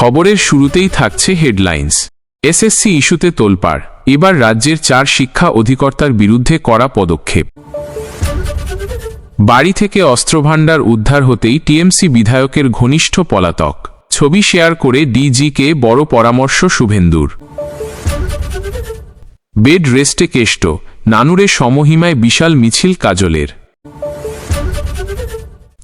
খবরের শুরুতেই থাকছে হেডলাইন্স। এসএসসি ইস্যুতে তোলপাড়, এবার রাজ্যের 4 শিক্ষা অধিকর্তার বিরুদ্ধে কড়া পদক্ষেপ। বাড়ি থেকে অস্ত্রভাণ্ডার উদ্ধার হতেই টিএমসি বিধায়কের ঘনিষ্ঠ পলাতক, ছবি শেয়ার করে ডিজিকে বড় পরামর্শ শুভেন্দুর। বেড রেস্টে কেষ্ট, নানুরে সমহিমায় বিশাল মিছিল কাজলের।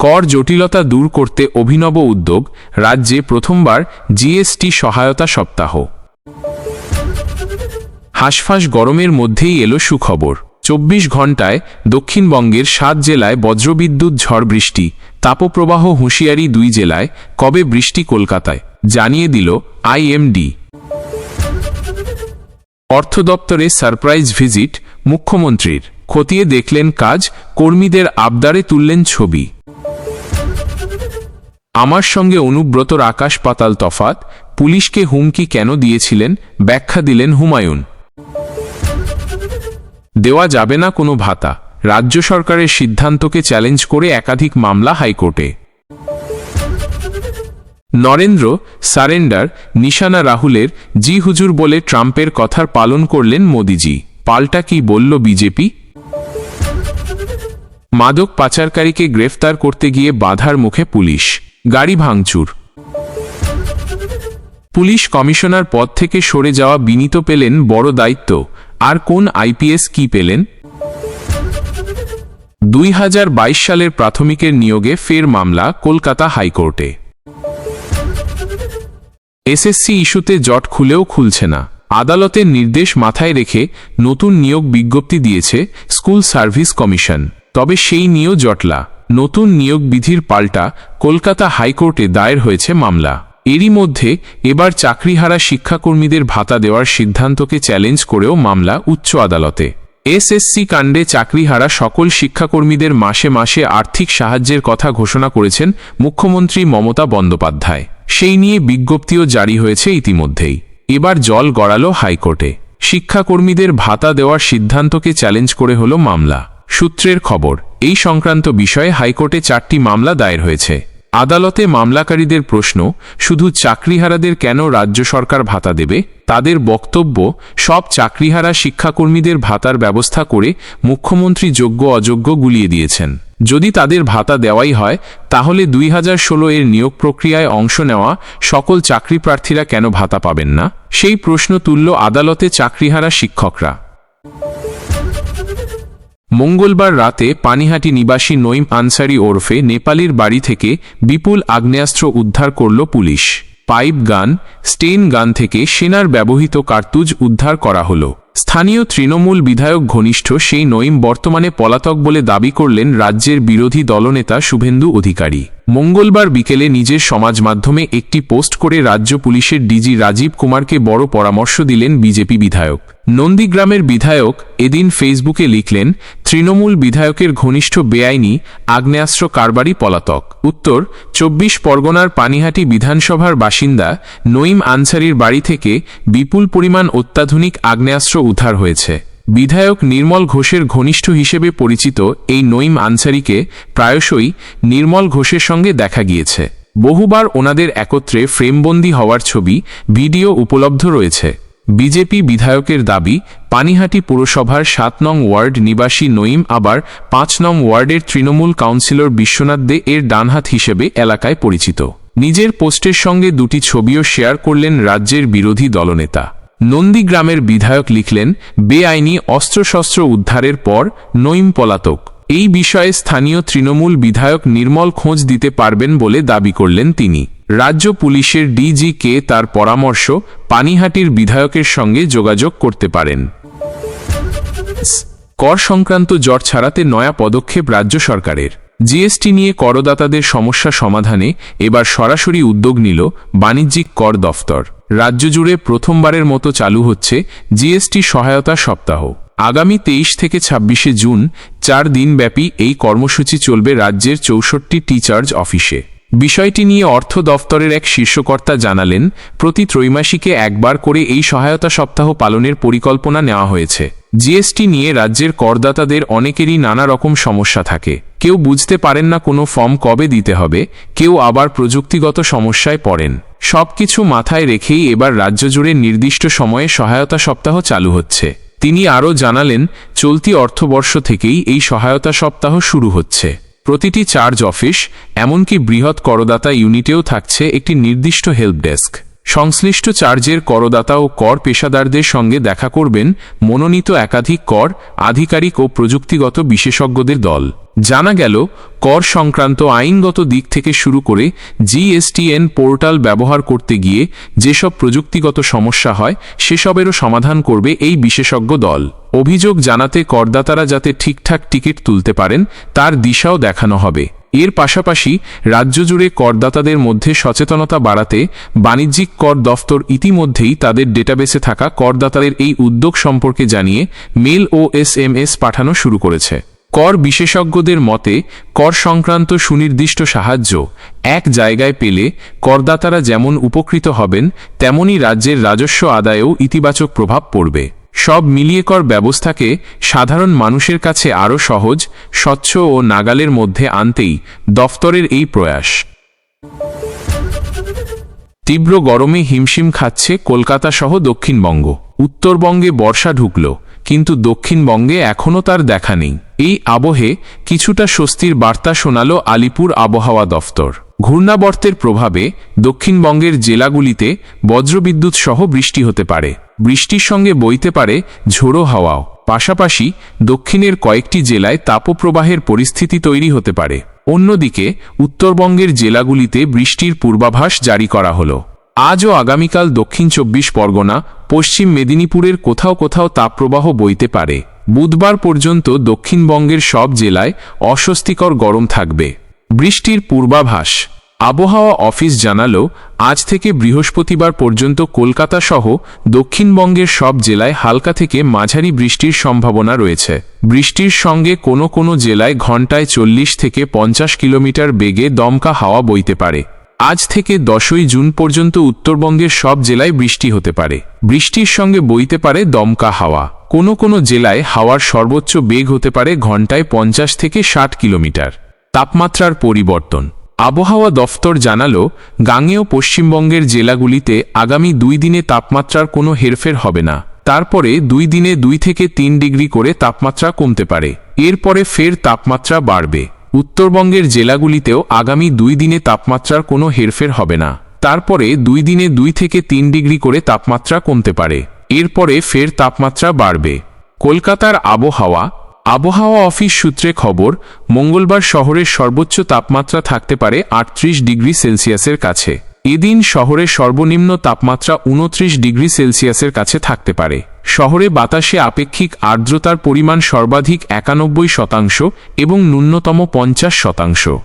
কর জটিলতা দূর করতে অভিনব উদ্যোগ, রাজ্যে প্রথমবার জিএসটি সহায়তা সপ্তাহ। হাঁসফাঁস গরমের মধ্যেই এলো সুখবর। 24 ঘণ্টায় দক্ষিণবঙ্গের 7 জেলায় বজ্রবিদ্যুৎ ঝড় বৃষ্টি, তাপপ্রবাহ হুঁশিয়ারি 2 জেলায়, কবে বৃষ্টি কলকাতায়, জানিয়ে দিল আইএমডি। অর্থ দপ্তরে সারপ্রাইজ ভিজিট মুখ্যমন্ত্রীর, খতিয়ে দেখলেন কাজ, কর্মীদের আবদারে তুললেন ছবি। আমার সঙ্গে অনুব্রতর আকাশ পাতাল তফাত, পুলিশকে হুমকি কেন দিয়েছিলেন ব্যাখ্যা দিলেন হুমায়ুন। দেওয়া যাবে না কোনো ভাতা, রাজ্য সরকারের সিদ্ধান্তকে চ্যালেঞ্জ করে একাধিক মামলা হাইকোর্টে। নরেন্দ্র সারেন্ডার, নিশানা রাহুলের, জি হুজুর বলে ট্রাম্পের কথার পালন করলেন মোদিজি। পাল্টা কি বলল বিজেপি? মাদক পাচারকারীকে গ্রেফতার করতে গিয়ে বাধার মুখে পুলিশ, গাড়ি ভাঙচুর। পুলিশ কমিশনার পদ থেকে সরে যাওয়া বিনীত পেলেন বড় দায়িত্ব, আর কোন আইপিএস কি পেলেন? 2022 সালের প্রাথমিকের নিয়োগে ফের মামলা কলকাতা হাইকোর্টে। এসএসসি ইস্যুতে জট খুলেও খুলছে না, আদালতের নির্দেশ মাথায় রেখে নতুন নিয়োগ বিজ্ঞপ্তি দিয়েছে স্কুল সার্ভিস কমিশন। তবে সেই নিয়েও জটলা, নতুন নিয়োগ বিধির পাল্টা কলকাতা হাইকোর্টে দায়ের হয়েছে মামলা। এরই মধ্যে এবার চাকরিহারা শিক্ষাকর্মীদের ভাতা দেওয়ার সিদ্ধান্তকে চ্যালেঞ্জ করেও মামলা উচ্চ আদালতে। এসএসসি কাণ্ডে চাকরিহারা সকল শিক্ষাকর্মীদের মাসে মাসে আর্থিক সাহায্যের কথা ঘোষণা করেছেন মুখ্যমন্ত্রী মমতা বন্দ্যোপাধ্যায়। সেই নিয়ে বিজ্ঞপ্তিও জারি হয়েছে ইতিমধ্যেই। এবার জল গড়ালো হাইকোর্টে, শিক্ষাকর্মীদের ভাতা দেওয়ার সিদ্ধান্তকে চ্যালেঞ্জ করে হলো মামলা। সূত্রের খবর, এই সংক্রান্ত বিষয়ে হাইকোর্টে 4টি মামলা দায়ের হয়েছে। আদালতে মামলাকারীদের প্রশ্ন, শুধু চাকরিহারাদের কেন রাজ্য সরকার ভাতা দেবে? তাদের বক্তব্য, সব চাকরিহারা শিক্ষাকর্মীদের ভাতার ব্যবস্থা করে মুখ্যমন্ত্রী যোগ্য অযোগ্য গুলিয়ে দিয়েছেন। যদি তাদের ভাতা দেওয়াই হয়, তাহলে 2016 এর নিয়োগ প্রক্রিয়ায় অংশ নেওয়া সকল চাকরি প্রার্থীরা কেন ভাতা পাবেন না? সেই প্রশ্ন তুলল আদালতে চাকরিহারা শিক্ষকরা। মঙ্গলবার রাতে পানিহাটি নিবাসী নঈম আনসারি ওরফে নেপালির বাড়ি থেকে বিপুল আগ্নেয়াস্ত্র উদ্ধার করল পুলিশ। পাইপ গান, স্টেন গান থেকে সেনার ব্যবহৃত কার্তুজ উদ্ধার করা হল। স্থানীয় তৃণমূল বিধায়ক ঘনিষ্ঠ সেই নঈম বর্তমানে পলাতক বলে দাবি করলেন রাজ্যের বিরোধী দলনেতা শুভেন্দু অধিকারী। মঙ্গলবার বিকেলে নিজের সমাজ মাধ্যমে একটি পোস্ট করে রাজ্য পুলিশের ডিজি রাজীব কুমারকে বড় পরামর্শ দিলেন বিজেপি বিধায়ক। নন্দীগ্রামের বিধায়ক এদিন ফেসবুকে লিখলেন, তৃণমূল বিধায়কের ঘনিষ্ঠ বেআইনি আগ্নেয়াস্ত্র কারবারি পলাতক। উত্তর 24 পরগনার পানিহাটি বিধানসভার বাসিন্দা নঈম আনসারির বাড়ি থেকে বিপুল পরিমাণ অত্যাধুনিক আগ্নেয়াস্ত্র উদ্ধার হয়েছে। বিধায়ক নির্মল ঘোষের ঘনিষ্ঠ হিসেবে পরিচিত এই নঈম আনসারিকে প্রায়শই নির্মল ঘোষের সঙ্গে দেখা গিয়েছে। বহুবার ওনাদের একত্রে ফ্রেমবন্দি হওয়ার ছবি, ভিডিও উপলব্ধ রয়েছে। বিজেপি বিধায়কের দাবি, পানিহাটি পুরসভার 7 নং ওয়ার্ড নিবাসী নঈম আবার 5 নং ওয়ার্ডের তৃণমূল কাউন্সিলর বিশ্বনাথ দে এর ডানহাত হিসেবে এলাকায় পরিচিত। নিজের পোস্টের সঙ্গে 2টি ছবিও শেয়ার করলেন রাজ্যের বিরোধী দলনেতা। নন্দীগ্রামের বিধায়ক লিখলেন, বেআইনি অস্ত্রশস্ত্র উদ্ধারের পর নঈম পলাতক। এই বিষয়ে স্থানীয় তৃণমূল বিধায়ক নির্মল খোঁজ দিতে পারবেন বলে দাবি করলেন তিনি। রাজ্য পুলিশের ডিজি-কে তার পরামর্শ, পানিহাটির বিধায়কের সঙ্গে যোগাযোগ করতে পারেন। কর সংক্রান্ত জট ছাড়াতে নয়া পদক্ষেপ রাজ্য সরকারের। জিএসটি নিয়ে করদাতাদের সমস্যা সমাধানে এবার সরাসরি উদ্যোগ নিল বাণিজ্যিক কর দফতর। রাজ্য জুড়ে প্রথমবারের মতো চালু হচ্ছে জিএসটি সহায়তা সপ্তাহ। আগামী 23 থেকে 26 জুন 4 দিনব্যাপী এই কর্মসূচি চলবে রাজ্যের 64টি টিচার্জ অফিসে। বিষয়টি নিয়ে অর্থ দফতরের এক শীর্ষকর্তা জানালেন, প্রতি ত্রৈমাসিকে একবার করে এই সহায়তা সপ্তাহ পালনের পরিকল্পনা নেওয়া হয়েছে। জিএসটি নিয়ে রাজ্যের করদাতাদের অনেকেরই নানা রকম সমস্যা থাকে। কেউ বুঝতে পারেন না কোনো ফর্ম কবে দিতে হবে, কেউ আবার প্রযুক্তিগত সমস্যায় পড়েন। সবকিছু মাথায় রেখেই এবার রাজ্য জুড়ে নির্দিষ্ট সময়ে সহায়তা সপ্তাহ চালু হচ্ছে। তিনি আরও জানালেন, চলতি অর্থবর্ষ থেকেই এই সহায়তা সপ্তাহ শুরু হচ্ছে। প্রতিটি চার্জ অফিস, এমনকি বৃহৎ করদাতা ইউনিটেও থাকছে একটি নির্দিষ্ট হেল্প ডেস্ক। সংশ্লিষ্ট চার্জের করদাতা ও কর পেশাদারদের সঙ্গে দেখা করবেন মনোনীত একাধিক কর আধিকারিক ও প্রযুক্তিগত বিশেষজ্ঞদের দল। জানা গেল, কর সংক্রান্ত আইনগত দিক থেকে শুরু করে জিএসটিএন পোর্টাল ব্যবহার করতে গিয়ে যেসব প্রযুক্তিগত সমস্যা হয় সেসবেরও সমাধান করবে এই বিশেষজ্ঞ দল। অভিযোগ জানাতে করদাতারা যাতে ঠিকঠাক টিকিট তুলতে পারেন তার দিশাও দেখানো হবে। এর পাশাপাশি রাজ্য জুড়ে করদাতাদের মধ্যে সচেতনতা বাড়াতে বাণিজ্যিক কর দফতর ইতিমধ্যেই তাদের ডেটাবেসে থাকা করদাতাদের এই উদ্যোগ সম্পর্কে জানিয়ে মেল ও SMS পাঠানো শুরু করেছে। কর বিশেষজ্ঞদের মতে, কর সংক্রান্ত সুনির্দিষ্ট সাহায্য এক জায়গায় পেলে করদাতারা যেমন উপকৃত হবেন, তেমনি রাজ্যের রাজস্ব আদায়েও ইতিবাচক প্রভাব পড়বে। সব মিলিয়ে কর ব্যবস্থাকে সাধারণ মানুষের কাছে আরও সহজ, স্বচ্ছ ও নাগালের মধ্যে আনতেই দফতরের এই প্রয়াস। তীব্র গরমে হিমশিম খাচ্ছে কলকাতা সহ দক্ষিণবঙ্গ। উত্তরবঙ্গে বর্ষা ঢুকল, কিন্তু দক্ষিণবঙ্গে এখনও তার দেখা নেই। এই আবহে কিছুটা স্বস্তির বার্তা শোনাল আলিপুর আবহাওয়া দফতর। ঘূর্ণাবর্তের প্রভাবে দক্ষিণবঙ্গের জেলাগুলিতে বজ্রবিদ্যুৎ সহ বৃষ্টি হতে পারে। বৃষ্টির সঙ্গে বইতে পারে ঝোড়ো হাওয়াও। পাশাপাশি দক্ষিণের কয়েকটি জেলায় তাপপ্রবাহের পরিস্থিতি তৈরি হতে পারে। অন্যদিকে উত্তরবঙ্গের জেলাগুলিতে বৃষ্টির পূর্বাভাস জারি করা হলো। আজ ও আগামীকাল দক্ষিণ 24 পরগনা, পশ্চিম মেদিনীপুরের কোথাও কোথাও তাপপ্রবাহ বইতে পারে। বুধবার পর্যন্ত দক্ষিণবঙ্গের সব জেলায় অস্বস্তিকর গরম থাকবে। বৃষ্টির পূর্বাভাস। আবহাওয়া অফিস জানালো, আজ থেকে বৃহস্পতিবার পর্যন্ত কলকাতা সহ দক্ষিণবঙ্গের সব জেলায় হালকা থেকে মাঝারি বৃষ্টির সম্ভাবনা রয়েছে। বৃষ্টির সঙ্গে কোনো কোনো জেলায় ঘণ্টায় 40 থেকে 50 কিলোমিটার বেগে দমকা হাওয়া বইতে পারে। আজ থেকে 10ই জুন পর্যন্ত উত্তরবঙ্গের সব জেলায় বৃষ্টি হতে পারে। বৃষ্টির সঙ্গে বইতে পারে দমকা হাওয়া। কোনো কোনো জেলায় হাওয়ার সর্বোচ্চ বেগ হতে পারে ঘণ্টায় 50 থেকে 60 কিলোমিটার। তাপমাত্রার পরিবর্তন। আবহাওয়া দফতর জানালো, গাঙ্গেয় পশ্চিমবঙ্গের জেলাগুলিতে আগামী 2 দিনে তাপমাত্রার কোনো হেরফের হবে না। তারপরে 2 দিনে 2 থেকে 3 ডিগ্রি করে তাপমাত্রা কমতে পারে। এরপরে ফের তাপমাত্রা বাড়বে। উত্তরবঙ্গের জেলাগুলিতেও আগামী 2 দিনে তাপমাত্রার কোনো হেরফের হবে না। তারপরে 2 দিনে 2 থেকে 3 ডিগ্রি করে তাপমাত্রা কমতে পারে। এরপরে ফের তাপমাত্রা বাড়বে। কলকাতার আবহাওয়া। আবহাওয়া অফিস সূত্রে খবর, মঙ্গলবার শহরের সর্বোচ্চ তাপমাত্রা থাকতে পারে 38 ডিগ্রি সেলসিয়াসের কাছে। এদিন শহরের সর্বনিম্ন তাপমাত্রা 29 ডিগ্রি সেলসিয়াসের কাছে থাকতে পারে। শহরে বাতাসে আপেক্ষিক আর্দ্রতার পরিমাণ সর্বাধিক 91% এবং ন্যূনতম 50%।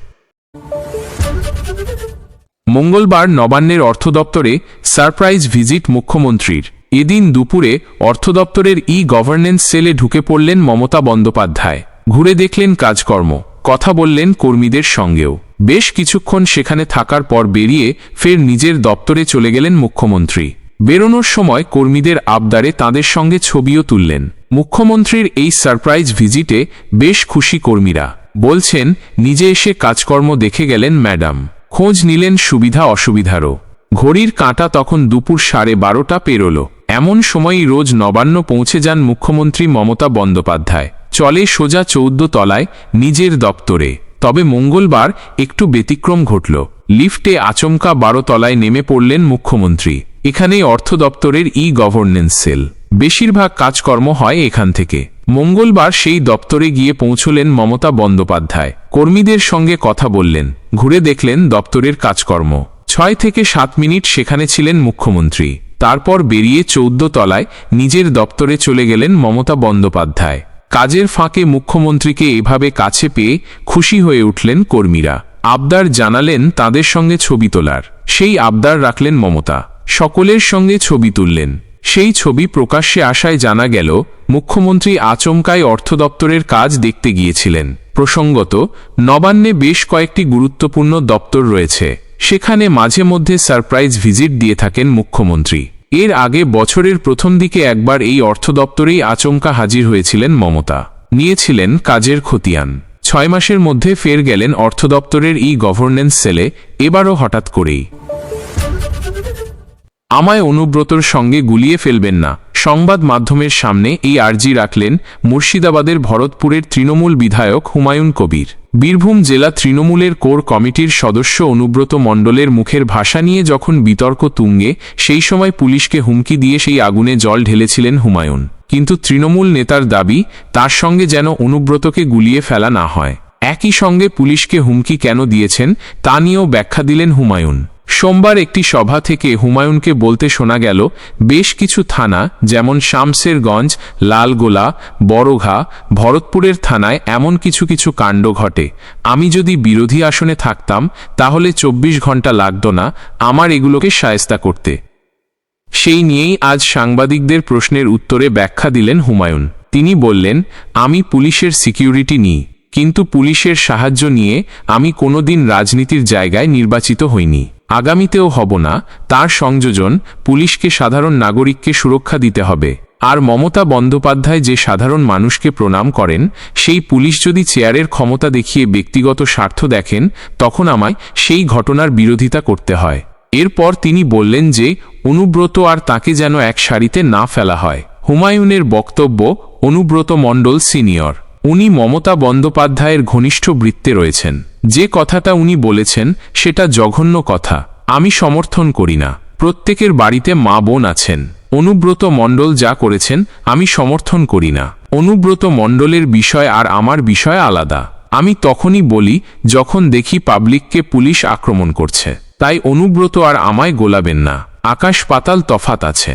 মঙ্গলবার নবান্নের অর্থ দপ্তরে সারপ্রাইজ ভিজিট মুখ্যমন্ত্রীর। এদিন দুপুরে অর্থ দপ্তরের গভর্নেন্স সেলে ঢুকে পড়লেন মমতা বন্দ্যোপাধ্যায়। ঘুরে দেখলেন কাজকর্ম, কথা বললেন কর্মীদের সঙ্গেও। বেশ কিছুক্ষণ সেখানে থাকার পর বেরিয়ে ফের নিজের দপ্তরে চলে গেলেন মুখ্যমন্ত্রী। বেরোনোর সময় কর্মীদের আবদারে তাঁদের সঙ্গে ছবিও তুললেন। মুখ্যমন্ত্রীর এই সারপ্রাইজ ভিজিটে বেশ খুশি কর্মীরা। বলছেন, নিজে এসে কাজকর্ম দেখে গেলেন ম্যাডাম, খোঁজ নিলেন সুবিধা অসুবিধারও। ঘড়ির কাঁটা তখন দুপুর 12:30 পেরোল। এমন সময়ই রোজ নবান্ন পৌঁছে যান মুখ্যমন্ত্রী মমতা বন্দ্যোপাধ্যায়। চলে সোজা 14 তলায় নিজের দপ্তরে। তবে মঙ্গলবার একটু ব্যতিক্রম ঘটল। লিফটে আচমকা 12 তলায় নেমে পড়লেন মুখ্যমন্ত্রী। এখানেই অর্থ দপ্তরের গভর্নেন্স সেল। বেশিরভাগ কাজকর্ম হয় এখান থেকে। মঙ্গলবার সেই দপ্তরে গিয়ে পৌঁছলেন মমতা বন্দ্যোপাধ্যায়। কর্মীদের সঙ্গে কথা বললেন, ঘুরে দেখলেন দপ্তরের কাজকর্ম। 6 থেকে 7 মিনিট সেখানে ছিলেন মুখ্যমন্ত্রী। তারপর বেরিয়ে 14 তলায় নিজের দপ্তরে চলে গেলেন মমতা বন্দ্যোপাধ্যায়। কাজের ফাঁকে মুখ্যমন্ত্রীকে এভাবে কাছে পেয়ে খুশি হয়ে উঠলেন কর্মীরা। আবদার জানালেন তাদের সঙ্গে ছবি তোলার। সেই আবদার রাখলেন মমতা। সকলের সঙ্গে ছবি তুললেন। সেই ছবি প্রকাশ্যে আসায় জানা গেল, মুখ্যমন্ত্রী আচমকাই অর্থ দপ্তরের কাজ দেখতে গিয়েছিলেন। প্রসঙ্গত, নবান্নে বেশ কয়েকটি গুরুত্বপূর্ণ দপ্তর রয়েছে। সেখানে মাঝে মধ্যে সারপ্রাইজ ভিজিট দিয়ে থাকেন মুখ্যমন্ত্রী। এর আগে বছরের প্রথম দিকে একবার এই অর্থ দপ্তরেই আচমকা হাজির হয়েছিলেন মমতা, নিয়েছিলেন কাজের খতিয়ান। 6 মাসের মধ্যে ফের গেলেন অর্থ দপ্তরের ই গভর্নেন্স সেলে, এবারও হঠাৎ করেই। আমায় অনুব্রতর সঙ্গে গুলিয়ে ফেলবেন না, সংবাদ মাধ্যমের সামনে এই আর্জি রাখলেন মুর্শিদাবাদের ভরতপুরের তৃণমূল বিধায়ক হুমায়ুন কবির। বীরভূম জেলা তৃণমূলের কোর কমিটির সদস্য অনুব্রত মণ্ডলের মুখের ভাষা নিয়ে যখন বিতর্ক তুঙ্গে, সেই সময় পুলিশকে হুমকি দিয়ে সেই আগুনে জল ঢেলেছিলেন হুমায়ুন। কিন্তু তৃণমূল নেতার দাবি, তার সঙ্গে যেন অনুব্রতকে গুলিয়ে ফেলা না হয়। একই সঙ্গে পুলিশকে হুমকি কেন দিয়েছেন তা নিয়েও ব্যাখ্যা দিলেন হুমায়ুন। সোমবার একটি সভা থেকে হুমায়ুনকে বলতে শোনা গেল, বেশ কিছু থানা যেমন শামসেরগঞ্জ, লালগোলা, বড়ঘা, ভরতপুরের থানায় এমন কিছু কিছু কাণ্ড ঘটে। আমি যদি বিরোধী আসনে থাকতাম তাহলে 24 ঘন্টা লাগত না আমার এগুলোকে শায়েস্তা করতে। সেই নিয়েই আজ সাংবাদিকদের প্রশ্নের উত্তরে ব্যাখ্যা দিলেন হুমায়ুন। তিনি বললেন, আমি পুলিশের সিকিউরিটি নিই, কিন্তু পুলিশের সাহায্য নিয়ে আমি কোনোদিন রাজনীতির জায়গায় নির্বাচিত হইনি, আগামীতেও হব না। তার সংযোজন, পুলিশকে সাধারণ নাগরিককে সুরক্ষা দিতে হবে। আর মমতা বন্দ্যোপাধ্যায় যে সাধারণ মানুষকে প্রণাম করেন, সেই পুলিশ যদি চেয়ারের ক্ষমতা দেখিয়ে ব্যক্তিগত স্বার্থ দেখেন, তখন আমায় সেই ঘটনার বিরোধিতা করতে হয়। এরপর তিনি বললেন যে অনুব্রত আর তাকে যেন এক সারিতে না ফেলা হয়। হুমায়ুনের বক্তব্য, অনুব্রত মণ্ডল সিনিয়র, উনি মমতা বন্দ্যোপাধ্যায়ের ঘনিষ্ঠ বৃত্তে রয়েছেন। যে কথাটা উনি বলেছেন সেটা জঘন্য কথা, আমি সমর্থন করি না। প্রত্যেকের বাড়িতে মা বোন আছেন। অনুব্রত মণ্ডল যা করেছেন আমি সমর্থন করি না। অনুব্রত মণ্ডলের বিষয় আর আমার বিষয় আলাদা। আমি তখনই বলি যখন দেখি পাবলিককে পুলিশ আক্রমণ করছে। তাই অনুব্রত আর আমায় গোলাবেন না, আকাশ পাতাল তফাত আছে।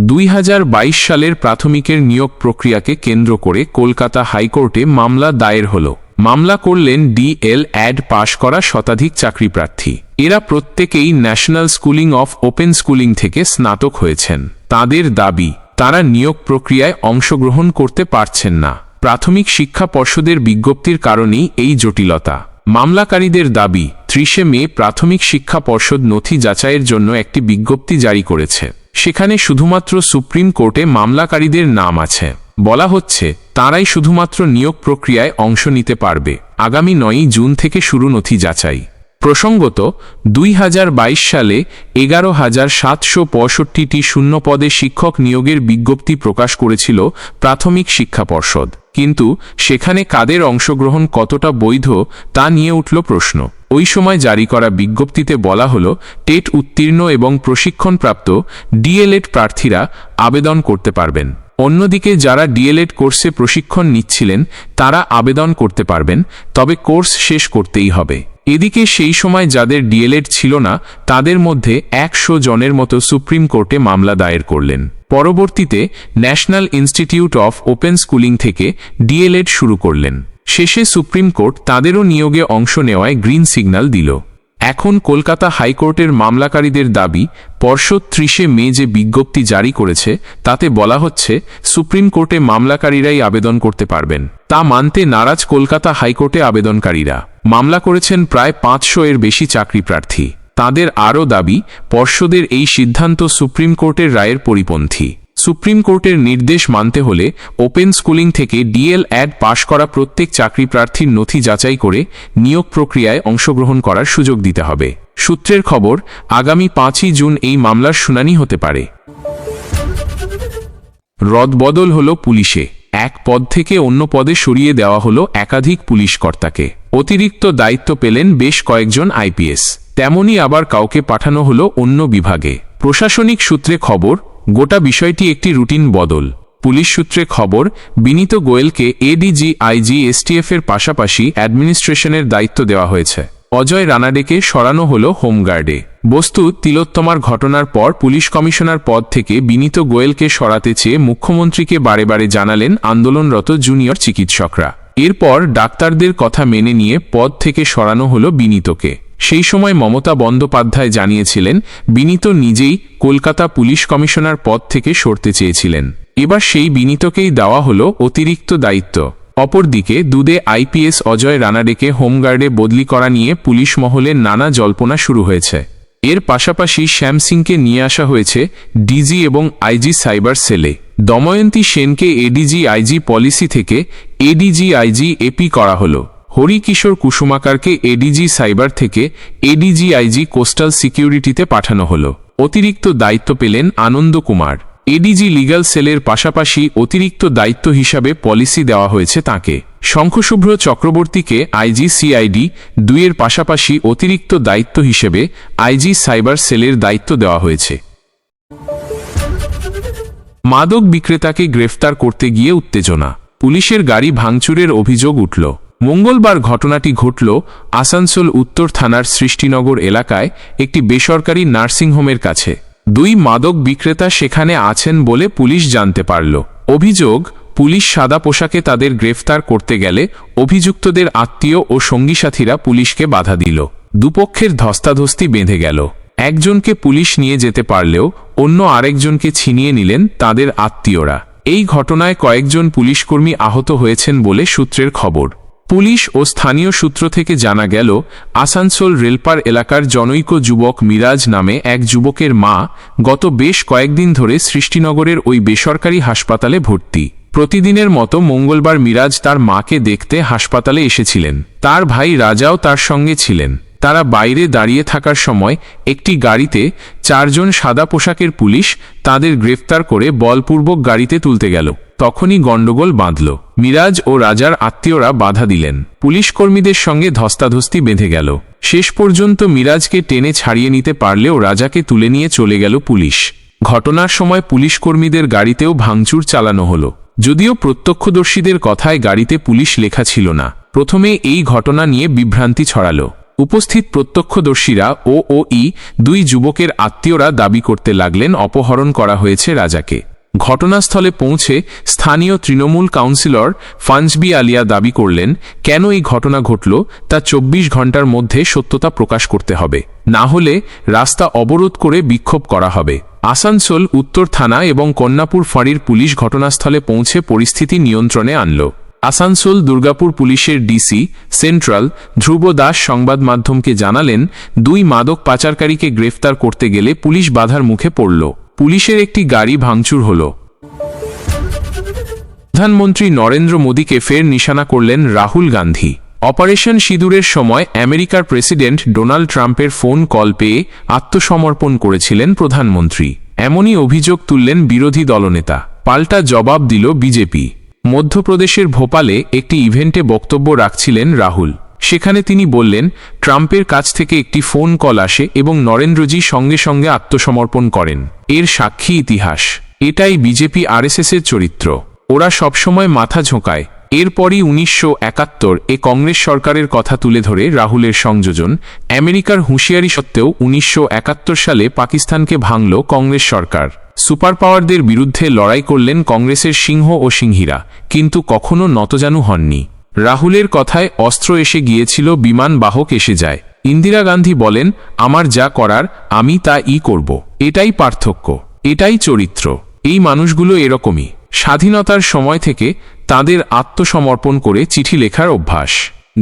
2022 সালের প্রাথমিকের নিয়োগ প্রক্রিয়াকে কেন্দ্র করে কলকাতা হাইকোর্টে মামলা দায়ের হল। মামলা করলেন DL.Ed পাশ করা শতাধিক চাকরিপ্রার্থী। এরা প্রত্যেকেই national schooling of open schooling থেকে স্নাতক হয়েছেন। তাদের দাবি, তারা নিয়োগ প্রক্রিয়ায় অংশগ্রহণ করতে পারছেন না। প্রাথমিক শিক্ষা পর্ষদের বিজ্ঞপ্তির কারণেই এই জটিলতা। মামলাকারীদের দাবি, 30 মে প্রাথমিক শিক্ষা পর্ষদ নথি যাচাইয়ের জন্য একটি বিজ্ঞপ্তি জারি করেছে। সেখানে শুধুমাত্র সুপ্রিম কোর্টে মামলাকারীদের নাম আছে। বলা হচ্ছে তারাই শুধুমাত্র নিয়োগ প্রক্রিয়ায় অংশ নিতে পারবে। আগামী 9 জুন থেকে শুরু নথি যাচাই। প্রসঙ্গত, 2022 সালে 11,765টি শূন্য পদে শিক্ষক নিয়োগের বিজ্ঞপ্তি প্রকাশ করেছিল প্রাথমিক শিক্ষা পর্ষদ। কিন্তু সেখানে কাদের অংশগ্রহণ কতটা বৈধ তা নিয়ে উঠল প্রশ্ন। ওই সময় জারি করা বিজ্ঞপ্তিতে বলা হলো, টেট উত্তীর্ণ এবং প্রশিক্ষণপ্রাপ্ত DL.Ed প্রার্থীরা আবেদন করতে পারবেন। অন্যদিকে যারা DL.Ed কোর্সে প্রশিক্ষণ নিচ্ছিলেন তারা আবেদন করতে পারবেন, তবে কোর্স শেষ করতেই হবে। এদিকে সেই সময় যাদের DL.Ed ছিল না তাদের মধ্যে 100 জনের মতো সুপ্রিম কোর্টে মামলা দায়ের করলেন। পরবর্তীতে national institute of open schooling থেকে DL.Ed শুরু করলেন। শেষে সুপ্রিম কোর্ট তাদেরও নিয়োগে অংশ নেওয়ায় গ্রিন সিগন্যাল দিল। এখন কলকাতা হাইকোর্টের মামলাকারীদের দাবি, পর্ষদ 30 মে যে বিজ্ঞপ্তি জারি করেছে তাতে বলা হচ্ছে সুপ্রিম কোর্টে মামলাকারীরাই আবেদন করতে পারবেন। তা মানতে নারাজ কলকাতা হাইকোর্টে আবেদনকারীরা। মামলা করেছেন প্রায় 500 এর বেশি চাকরিপ্রার্থী। তাদের আরও দাবি, পর্ষদের এই সিদ্ধান্ত সুপ্রিম কোর্টের রায়ের পরিপন্থী। সুপ্রিম কোর্টের নির্দেশ মানতে হলে ওপেন স্কুলিং থেকে DL.Ed পাশ করা প্রত্যেক চাকরিপ্রার্থীর নথি যাচাই করে নিয়োগ প্রক্রিয়ায় অংশগ্রহণ করার সুযোগ দিতে হবে। সূত্রের খবর, আগামী 5 জুন এই মামলার শুনানি হতে পারে। রদবদল হল পুলিশে। এক পদ থেকে অন্য পদে সরিয়ে দেওয়া হলো একাধিক পুলিশ কর্তাকে। অতিরিক্ত দায়িত্ব পেলেন বেশ কয়েকজন IPS। তেমনই আবার কাউকে পাঠানো হলো অন্য বিভাগে। প্রশাসনিক সূত্রে খবর, গোটা বিষয়টি একটি রুটিন বদল। পুলিশ সূত্রে খবর, বিনীত গোয়েলকে ADG IG STF এর পাশাপাশি অ্যাডমিনিস্ট্রেশনের দায়িত্ব দেওয়া হয়েছে। অজয় রানাডেকে সরানো হলো হোমগার্ডে। বস্তুত, তিলোত্তমার ঘটনার পর পুলিশ কমিশনার পদ থেকে বিনীত গোয়েলকে সরাতে চেয়ে মুখ্যমন্ত্রীকে বারে বারে জানালেন আন্দোলনরত জুনিয়র চিকিৎসকরা। এরপর ডাক্তারদের কথা মেনে নিয়ে পদ থেকে সরানো হলো বিনীতকে। সেই সময় মমতা বন্দ্যোপাধ্যায় জানিয়েছিলেন বিনীত নিজেই কলকাতা পুলিশ কমিশনার পদ থেকে সরতে চেয়েছিলেন। এবার সেই বিনীতকেই দেওয়া হলো অতিরিক্ত দায়িত্ব। অপরদিকে দুদে IPS অজয় রানাডেকে হোমগার্ডে বদলি করা নিয়ে পুলিশ মহলে নানা জল্পনা শুরু হয়েছে। এর পাশাপাশি শ্যাম সিংকে নিয়ে আসা হয়েছে ডিজি এবং আইজি সাইবার সেলে। দময়ন্তী সেনকে এডিজি আইজি পলিসি থেকে এডিজি আইজি এপি করা হল। হরিকিশোর কুসুমাকারকে এডিজি সাইবার থেকে এডিজি আইজি কোস্টাল সিকিউরিটিতে পাঠানো হল। অতিরিক্ত দায়িত্ব পেলেন আনন্দ কুমার। এডিজি লিগ্যাল সেলের পাশাপাশি অতিরিক্ত দায়িত্ব হিসাবে পলিসি দেওয়া হয়েছে তাঁকে। শঙ্খশুভ্র চক্রবর্তীকে আইজি সিআইডি 2 এর পাশাপাশি অতিরিক্ত দায়িত্ব হিসেবে আইজি সাইবার সেলের দায়িত্ব দেওয়া হয়েছে। মাদক বিক্রেতাকে গ্রেফতার করতে গিয়ে উত্তেজনা, পুলিশের গাড়ি ভাঙচুরের অভিযোগ উঠল। মঙ্গলবার ঘটনাটি ঘটল আসানসোল উত্তর থানার সৃষ্টিনগর এলাকায় একটি বেসরকারি নার্সিংহোমের কাছে। 2 মাদক বিক্রেতা সেখানে আছেন বলে পুলিশ জানতে পারল। অভিযোগ, পুলিশ সাদা পোশাকে তাদের গ্রেফতার করতে গেলে অভিযুক্তদের আত্মীয় ও সঙ্গীসাথীরা পুলিশকে বাধা দিল। দুপক্ষের ধস্তাধস্তি বেঁধে গেল। একজনকে পুলিশ নিয়ে যেতে পারলেও অন্য আরেকজনকে ছিনিয়ে নিলেন তাদের আত্মীয়রা। এই ঘটনায় কয়েকজন পুলিশকর্মী আহত হয়েছেন বলে সূত্রের খবর। পুলিশ ও স্থানীয় সূত্র থেকে জানা গেল, আসানসোল রেলপার এলাকার জনৈক যুবক মিরাজ নামে এক যুবকের মা গত বেশ কয়েকদিন ধরে সৃষ্টিনগরের ওই বেসরকারি হাসপাতালে ভর্তি। প্রতিদিনের মতো মঙ্গলবার মিরাজ তার মাকে দেখতে হাসপাতালে এসেছিলেন। তার ভাই রাজাও তার সঙ্গে ছিলেন। তারা বাইরে দাঁড়িয়ে থাকার সময় একটি গাড়িতে 4 জন সাদা পোশাকের পুলিশ তাদের গ্রেফতার করে বলপূর্বক গাড়িতে তুলতে গেল। তখনই গণ্ডগোল বাঁধল। মিরাজ ও রাজার আত্মীয়রা বাধা দিলেন। পুলিশ কর্মীদের সঙ্গে ধস্তাধস্তি বেঁধে গেল। শেষ পর্যন্ত মিরাজকে টেনে ছাড়িয়ে নিতে পারলেও রাজাকে তুলে নিয়ে চলে গেল পুলিশ। ঘটনার সময় পুলিশ কর্মীদের গাড়িতেও ভাঙচুর চালানো হলো। যদিও প্রত্যক্ষদর্শীদের কথায় গাড়িতে পুলিশ লেখা ছিল না। প্রথমে এই ঘটনা নিয়ে বিভ্রান্তি ছড়ালো। উপস্থিত প্রত্যক্ষদর্শীরা ও 2 যুবকের আত্মীয়রা দাবি করতে লাগলেন অপহরণ করা হয়েছে রাজাকে। ঘটনাস্থলে পৌঁছে স্থানীয় তৃণমূল কাউন্সিলর ফানজবি আলিয়া দাবি করলেন, কেন এই ঘটনা ঘটল তা 24 ঘন্টার মধ্যে সত্যতা প্রকাশ করতে হবে, না হলে রাস্তা অবরোধ করে বিক্ষোভ করা হবে। আসানসোল উত্তর থানা এবং কন্যাপুর ফাঁড়ির পুলিশ ঘটনাস্থলে পৌঁছে পরিস্থিতি নিয়ন্ত্রণে আনল। আসানসোল দুর্গাপুর পুলিশের ডিসি সেন্ট্রাল ধ্রুব দাস সংবাদ মাধ্যমকে জানালেন, 2 মাদক পাচারকারীকে গ্রেফতার করতে গেলে পুলিশ বাধার মুখে পড়ল। পুলিশের একটি গাড়ি ভাঙচুর হল। প্রধানমন্ত্রী নরেন্দ্র মোদীকে ফের নিশানা করলেন রাহুল গান্ধী। অপারেশন সিঁদুরের সময় আমেরিকার প্রেসিডেন্ট ডোনাল্ড ট্রাম্পের ফোন কল পেয়ে আত্মসমর্পণ করেছিলেন প্রধানমন্ত্রী। এমনই অভিযোগ তুললেন বিরোধী দলনেতা। পাল্টা জবাব দিল বিজেপি। মধ্যপ্রদেশের ভোপালে একটি ইভেন্টে বক্তব্য রাখছিলেন রাহুল। সেখানে তিনি বললেন, ট্রাম্পের কাছ থেকে একটি ফোন কল আসে এবং নরেন্দ্রজি সঙ্গে সঙ্গে আত্মসমর্পণ করেন। এর সাক্ষী ইতিহাস। এটাই বিজেপি আরএসএসের চরিত্র। ওরা সবসময় মাথা ঝোঁকায়। এরপরই 1971 কংগ্রেস সরকারের কথা তুলে ধরে রাহুলের সংযোজন, আমেরিকার হুঁশিয়ারি সত্ত্বেও 1971 সালে পাকিস্তানকে ভাঙল কংগ্রেস সরকার। সুপার পাওয়ারদের বিরুদ্ধে লড়াই করলেন কংগ্রেসের সিংহ ও সিংহীরা, কিন্তু কখনো নতজানু হননি। রাহুলের কথায় অস্ত্র এসে গিয়েছিল, বিমান বাহক এসে যায়। ইন্দিরা গান্ধী বলেন, আমার যা করার আমি তা-ই করব। এটাই পার্থক্য, এটাই চরিত্র। এই মানুষগুলো এরকমই। স্বাধীনতার সময় থেকে তাদের আত্মসমর্পণ করে চিঠি লেখার অভ্যাস।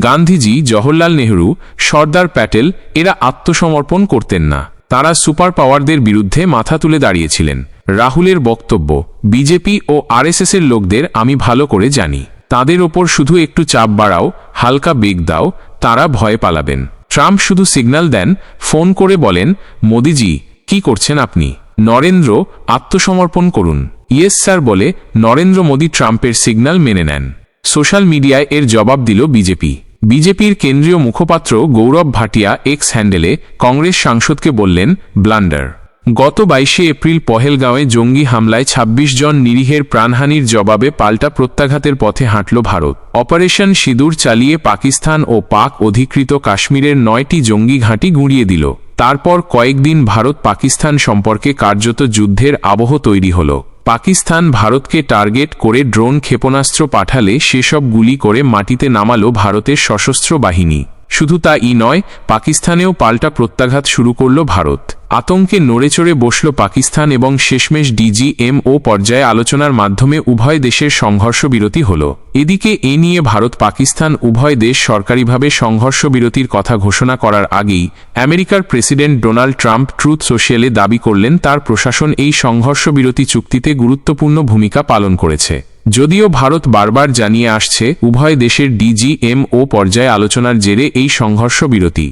গান্ধীজি, জওহরলাল নেহরু, সর্দার প্যাটেল এরা আত্মসমর্পণ করতেন না। তারা সুপার পাওয়ারদের বিরুদ্ধে মাথা তুলে দাঁড়িয়েছিলেন। রাহুলের বক্তব্য, বিজেপি ও আরএসএসের লোকদের আমি ভালো করে জানি। তাদের ওপর শুধু একটু চাপ বাড়াও, হালকা বেগ দাও, তারা ভয় পালাবেন। ট্রাম্প শুধু সিগন্যাল দেন, ফোন করে বলেন, মোদিজি কি করছেন আপনি? নরেন্দ্র, আত্মসমর্পণ করুন। ইয়েস স্যার বলে নরেন্দ্র মোদী ট্রাম্পের সিগন্যাল মেনে নেন। সোশ্যাল মিডিয়ায় এর জবাব দিল বিজেপি। বিজেপির কেন্দ্রীয় মুখপাত্র গৌরব ভাটিয়া এক্স হ্যান্ডেলে কংগ্রেস সাংসদকে বললেন, ব্লান্ডার। গত 22 এপ্রিল পহেলগাঁওয়ে জঙ্গি হামলায় 26 জন নিরীহের প্রাণহানির জবাবে পাল্টা প্রত্যাঘাতের পথে হাঁটল ভারত। অপারেশন সিঁদুর চালিয়ে পাকিস্তান ও পাক অধিকৃত কাশ্মীরের 9টি জঙ্গি ঘাঁটি গুঁড়িয়ে দিল। তারপর কয়েকদিন ভারত পাকিস্তান সম্পর্কে কার্যত যুদ্ধের আবহ তৈরি হল। পাকিস্তান ভারতকে টার্গেট করে ড্রোন ক্ষেপণাস্ত্র পাঠালে সেসব গুলি করে মাটিতে নামালো ভারতের সশস্ত্র বাহিনী। শুধু তা-ই নয়, পাকিস্তানেও পাল্টা প্রত্যাঘাত শুরু করল ভারত। আতঙ্কে নড়েচড়ে বসল পাকিস্তান এবং শেষমেশ DGMO পর্যায়ে আলোচনার মাধ্যমে উভয় দেশের সংঘর্ষ বিরতি হল। এদিকে এ নিয়ে ভারত পাকিস্তান উভয় দেশ সরকারিভাবে সংঘর্ষ বিরতির কথা ঘোষণা করার আগেই আমেরিকার প্রেসিডেন্ট ডোনাল্ড ট্রাম্প ট্রুথ সোশ্যালে দাবি করলেন তার প্রশাসন এই সংঘর্ষ বিরতি চুক্তিতে গুরুত্বপূর্ণ ভূমিকা পালন করেছে। যদিও ভারত বারবার জানিয়ে আসছে উভয় দেশের DGMO পর্যায়ে আলোচনার জেরে এই সংঘর্ষ বিরতি।